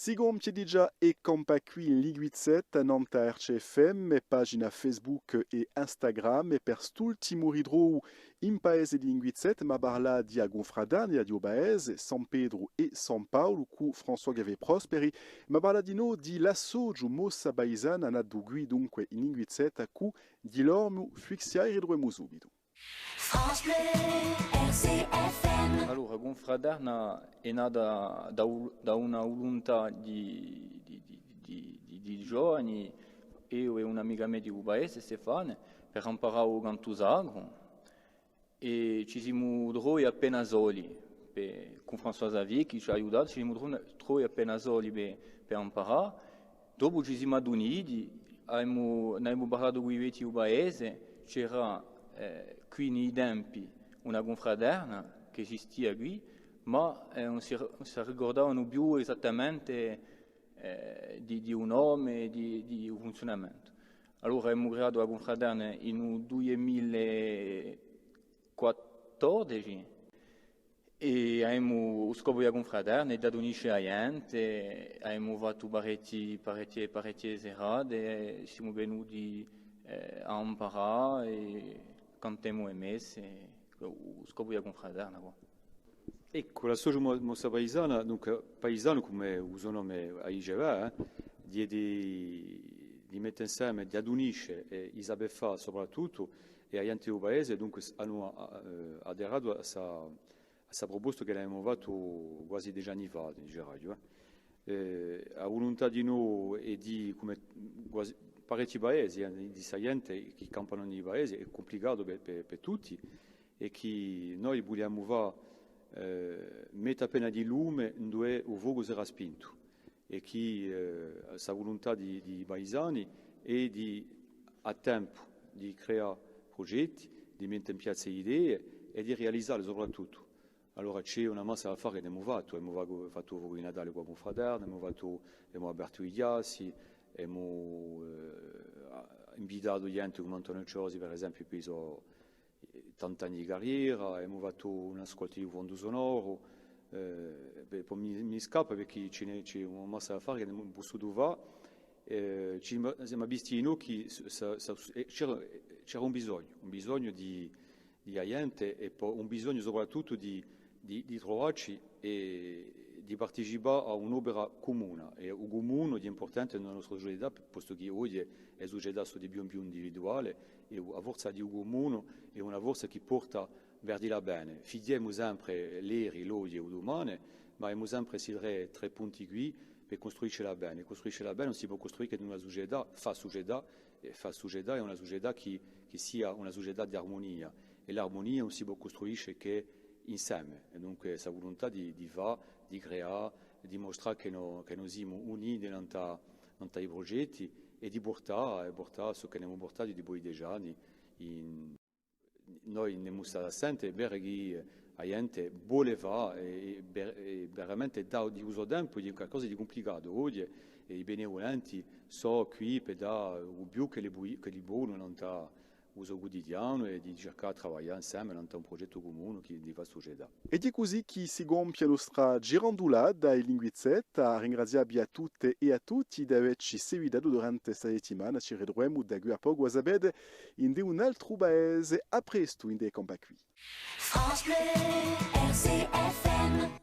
Sigom Piedigia e Compaqui in Liguizet, Nanta RCFM, e pagina Facebook e Instagram, e per st'ultimo ridrou in paese di Linguizet, ma parla di Agonfradania, di Obaese, San Pedro e San Paolo, cu François Gave Prosperi, ma parla di no di lasso giù mossa baisana na dugui dunque in Linguizet, cu di l'ormu fuixia e ridroemu subito. France Bleu, RCFM. Allora, Gonfradarna è nata da una volontà di giovani, io e un'amica mia di Ubaese, Stefane, per imparare il canto sacro e ci siamo trovati appena soli, con François Xavier che ci ha aiutato, ci siamo trovati appena soli per imparare. Dopo ci siamo adunati, abbiamo parlato con i vecchi Ubaese, c'era qui nei tempi una confraterna che esistia qui, ma non si ricordavano più esattamente di un nome e di un funzionamento. Allora abbiamo creato la confraterna in 2014 e abbiamo scopo della confraterna è da unire la gente, abbiamo fatto parecchie serate, siamo venuti a imparare e cantiamo e messe. Lo scopo della confraterna. Ecco, la storia mossa paesana, dunque paesano come il suo nome diceva, di mettere insieme, di adunisce i sapefà soprattutto e agli enti del paese, dunque hanno aderato a questa proposta che abbiamo fatto quasi 10 anni fa, la volontà di noi e di come quasi parecchi paesi, di gente che campano nei paesi, è complicato per tutti e che noi vogliamo mettere appena di lume dove il fuoco sarà spinto e che questa volontà di paesani è a tempo di creare progetti, di mettere in piazza idee e di realizzarle soprattutto. Allora c'è una massa da fare che abbiamo fatto il fuoco di Natale con la fraterna, abbiamo aperto i chiassi, abbiamo invitato gente come Antonio Ciosi per esempio che sono 30 anni di carriera, abbiamo fatto un'ascolto di fondo sonoro, poi mi scappa perché c'è una massa da fare che non posso fare, ci siamo visti noi che c'era un bisogno di gente e poi un bisogno soprattutto di trovarci e di partecipare a un'opera comune. E il comune è importante nella nostra società, posto che oggi è una società di più in più individuale e la forza di un comune è una forza che porta verso il bene. Fidiamo sempre l'eri, l'oggi e il domani, ma abbiamo sempre questi tre punti qui per costruire la bene. Costruire la bene non si può costruire che in una società, fa società è una società che sia una società di armonia e l'armonia non si può costruire che insieme. E dunque questa volontà di fare, di creare, di mostrare che noi siamo uniti nei progetti e di portare ciò che abbiamo portato di poi 10 anni. Noi abbiamo stato assenti perché la gente vuole fare e veramente dà di uso tempo di qualcosa di complicato. Oggi i benevolenti sono qui per dare il più che li buoni non uso quotidiano e di cercare di lavorare insieme in un progetto comune che di fa società. E di così che si gonfia nostra girandula dai Linguizet, a ringraziare a tutte e a tutti di averci seguito durante questa settimana, ci vedremo da qui a poco a sapere in un altro paese, a presto in dei Compaqui. France Bleu, RCFM.